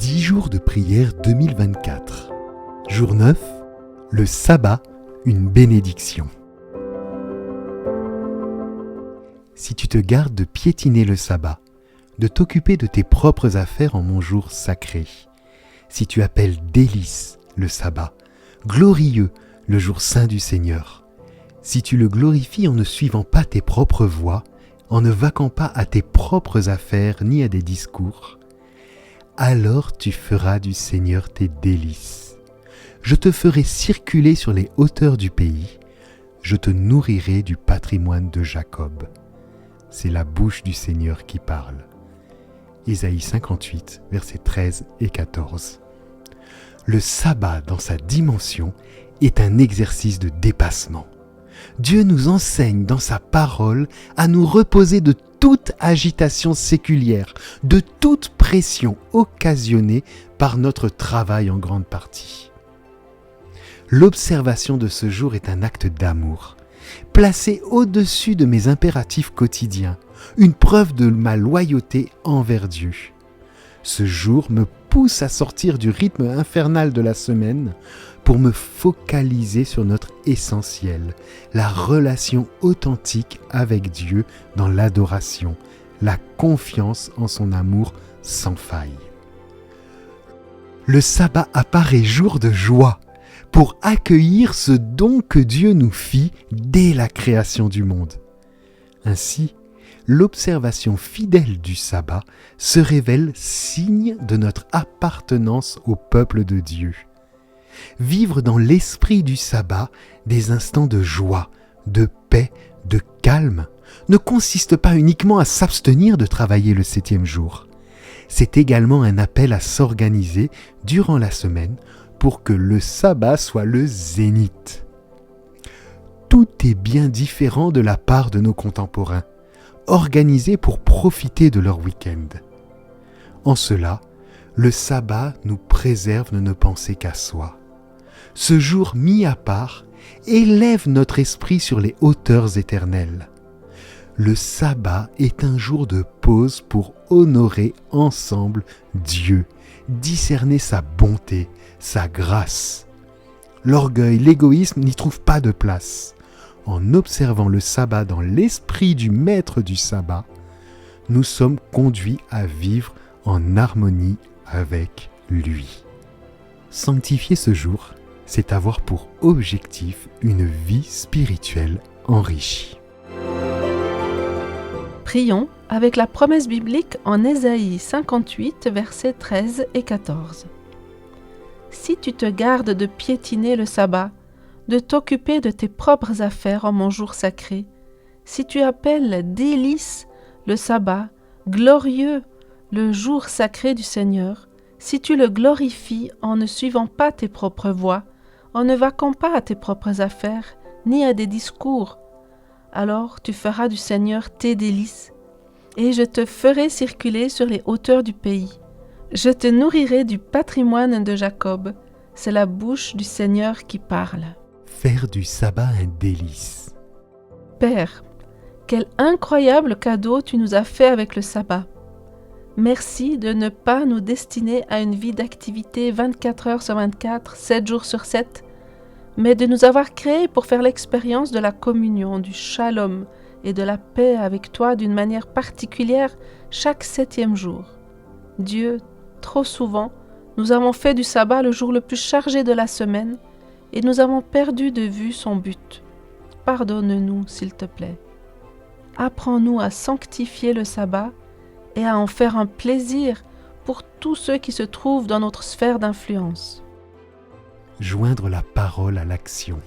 10 jours de prière 2024. Jour 9, le sabbat, une bénédiction. Si tu te gardes de piétiner le sabbat, de t'occuper de tes propres affaires en mon jour sacré, si tu appelles délice le sabbat, glorieux le jour saint du Seigneur, si tu le glorifies en ne suivant pas tes propres voies, en ne vaquant pas à tes propres affaires ni à des discours, alors tu feras du Seigneur tes délices. Je te ferai circuler sur les hauteurs du pays, je te nourrirai du patrimoine de Jacob. C'est la bouche du Seigneur qui parle. Ésaïe 58, versets 13 et 14. Le sabbat dans sa dimension est un exercice de dépassement. Dieu nous enseigne dans sa parole à nous reposer de toute agitation séculière, de toute pression occasionnée par notre travail en grande partie. L'observation de ce jour est un acte d'amour, placé au-dessus de mes impératifs quotidiens, une preuve de ma loyauté envers Dieu. Ce jour me pousse à sortir du rythme infernal de la semaine pour me focaliser sur notre essentiel, la relation authentique avec Dieu dans l'adoration, la confiance en son amour sans faille. Le sabbat apparaît jour de joie pour accueillir ce don que Dieu nous fit dès la création du monde. Ainsi, l'observation fidèle du sabbat se révèle signe de notre appartenance au peuple de Dieu. Vivre dans l'esprit du sabbat des instants de joie, de paix, de calme ne consiste pas uniquement à s'abstenir de travailler le 7e jour. C'est également un appel à s'organiser durant la semaine pour que le sabbat soit le zénith. Tout est bien différent de la part de nos contemporains, organisés pour profiter de leur week-end. En cela, le sabbat nous préserve de ne penser qu'à soi. Ce jour mis à part élève notre esprit sur les hauteurs éternelles. Le sabbat est un jour de pause pour honorer ensemble Dieu, discerner sa bonté, sa grâce. L'orgueil, l'égoïsme n'y trouvent pas de place. En observant le sabbat dans l'esprit du maître du sabbat, nous sommes conduits à vivre en harmonie avec lui. Sanctifier ce jour, c'est avoir pour objectif une vie spirituelle enrichie. Prions avec la promesse biblique en Ésaïe 58, versets 13 et 14. Si tu te gardes de piétiner le sabbat, de t'occuper de tes propres affaires en mon jour sacré, si tu appelles délice le sabbat, glorieux le jour sacré du Seigneur, si tu le glorifies en ne suivant pas tes propres voies, en ne vaquant pas à tes propres affaires, ni à des discours, alors tu feras du Seigneur tes délices, et je te ferai circuler sur les hauteurs du pays. Je te nourrirai du patrimoine de Jacob, c'est la bouche du Seigneur qui parle. Faire du sabbat un délice. Père, quel incroyable cadeau tu nous as fait avec le sabbat. Merci de ne pas nous destiner à une vie d'activité 24 heures sur 24, 7 jours sur 7, mais de nous avoir créés pour faire l'expérience de la communion, du shalom et de la paix avec toi d'une manière particulière chaque 7e jour. Dieu, trop souvent, nous avons fait du sabbat le jour le plus chargé de la semaine et nous avons perdu de vue son but. Pardonne-nous, s'il te plaît. Apprends-nous à sanctifier le sabbat et à en faire un plaisir pour tous ceux qui se trouvent dans notre sphère d'influence. Joindre la parole à l'action.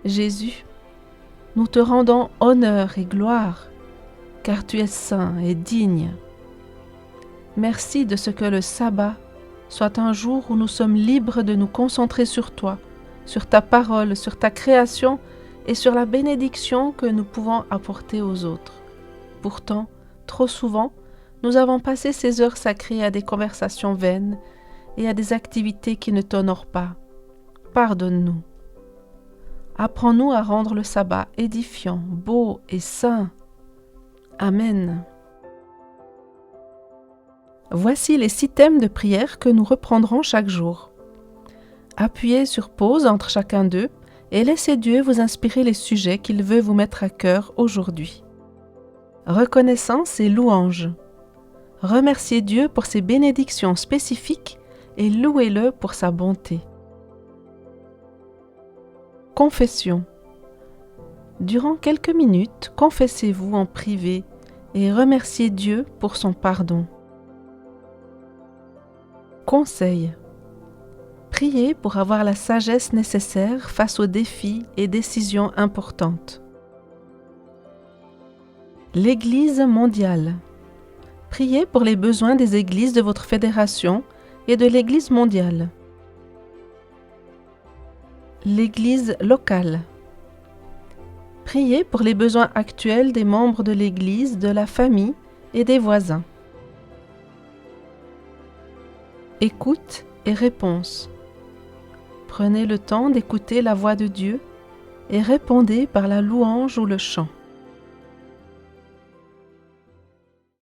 Jésus, nous te rendons honneur et gloire, car tu es saint et digne. Merci de ce que le sabbat soit un jour où nous sommes libres de nous concentrer sur toi, sur ta parole, sur ta création et sur la bénédiction que nous pouvons apporter aux autres. Pourtant, trop souvent, nous avons passé ces heures sacrées à des conversations vaines et à des activités qui ne t'honorent pas. Pardonne-nous. Apprends-nous à rendre le sabbat édifiant, beau et saint. Amen. Voici les 6 thèmes de prière que nous reprendrons chaque jour. Appuyez sur pause entre chacun d'eux et laissez Dieu vous inspirer les sujets qu'il veut vous mettre à cœur aujourd'hui. Reconnaissance et louange. Remerciez Dieu pour ses bénédictions spécifiques et louez-le pour sa bonté. Confession. Durant quelques minutes, confessez-vous en privé et remerciez Dieu pour son pardon. Conseil. Priez pour avoir la sagesse nécessaire face aux défis et décisions importantes. L'Église mondiale. Priez pour les besoins des églises de votre fédération et de l'Église mondiale. L'Église locale. Priez pour les besoins actuels des membres de l'Église, de la famille et des voisins. Écoute et réponse. Prenez le temps d'écouter la voix de Dieu et répondez par la louange ou le chant.